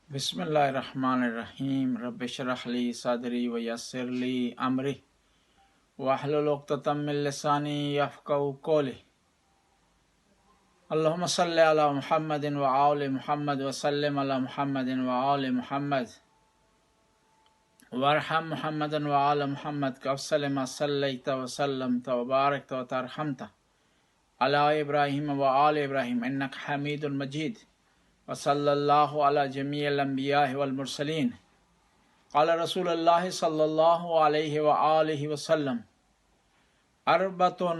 बिस्मिल्लाहिर्रहमानिर्रहीम रब्बि इश्रह ली सदरी व यस्सिर ली अमरी वहलुल उक़्दतम मिन लिसानी यफ़क़हू क़ौली। अल्लाहुम्मा सल्लि अला मुहम्मदिन व आलि मुहम्मद व सल्लिम अला मुहम्मदिन व आलि मुहम्मद वरहम मुहम्मदन व आलि मुहम्मद कमा सल्लैता व सल्लमता व बारकता व तरहमता अला इब्राहीम व आलि इब्राहीम इन्नका हमीदुन मजीद व सल्लल्लाहु अला जमीइल अंबिया वल मुरसलीन। क़ाल रसूलुल्लाह सल्लल्लाहु अलैहि व आलिहि वसल्लम अरबतुन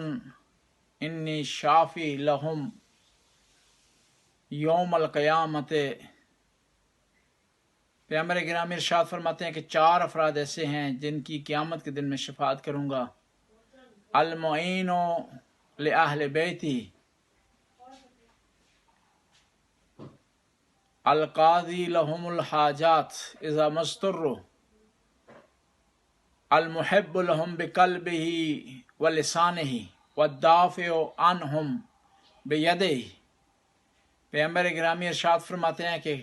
इन्नी शाफ़ी लहुम यौमल क़यामते। पैगम्बर गिरामी इरशाद फरमाते हैं कि चार अफराद ऐसे हैं जिनकी क़यामत के दिन में शफ़ाअत करूँगा। अल मुईनो लि अहले बैती, अल क़ाज़ी लहुमुल हाजात इज़ा मस्तुर्रु, अल मुहिब्बु लहुम बिक़ल्बिही व लिसानिही वद्दाफ़िउ अन्हुम बियदिही। पैगम्बर गिरामी इरशाद फरमाते हैं कि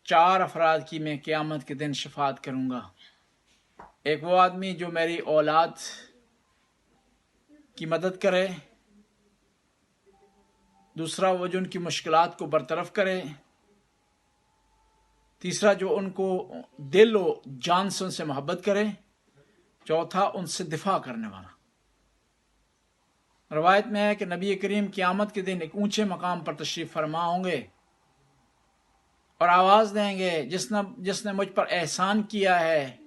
चार अफराद की मैं क़यामत के दिन शफ़ाअत करूँगा। एक वो आदमी जो मेरी औलाद की मदद करे, दूसरा वो जो उनकी मुश्किलात को बरतरफ करे, तीसरा जो उनको दिल व जान से उनसे मोहब्बत करे, चौथा उनसे दिफा करने वाला। रवायत में है कि नबी करीम क़यामत के दिन एक ऊंचे मकाम पर तशरीफ़ फरमा होंगे और आवाज़ देंगे, जिसने मुझ पर एहसान किया है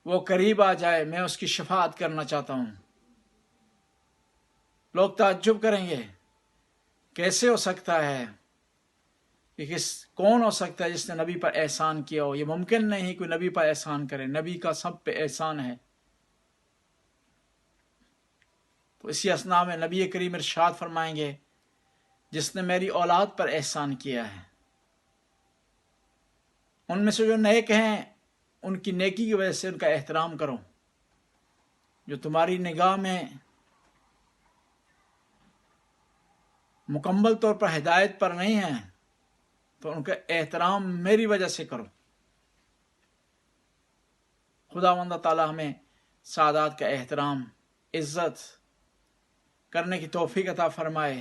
वो करीब आ जाए, मैं उसकी शफ़ाअत करना चाहता हूँ। लोग ताज्जुब करेंगे, कैसे हो सकता है कि कौन हो सकता है जिसने नबी पर एहसान किया हो। ये मुमकिन नहीं कोई नबी पर एहसान करे, नबी का सब पे एहसान है। तो इसी असना में नबी करीम इरशाद फरमाएंगे, जिसने मेरी औलाद पर एहसान किया है, उनमें से जो नेक हैं उनकी नेकी की वजह से उनका एहतराम करो। जो तुम्हारी निगाह में मुकम्मल तौर पर हिदायत पर नहीं है तो उनका एहतराम मेरी वजह से करो। खुदावंद ताला हमें सादात का एहतराम इज़्ज़त करने की तौफीक अता फरमाए।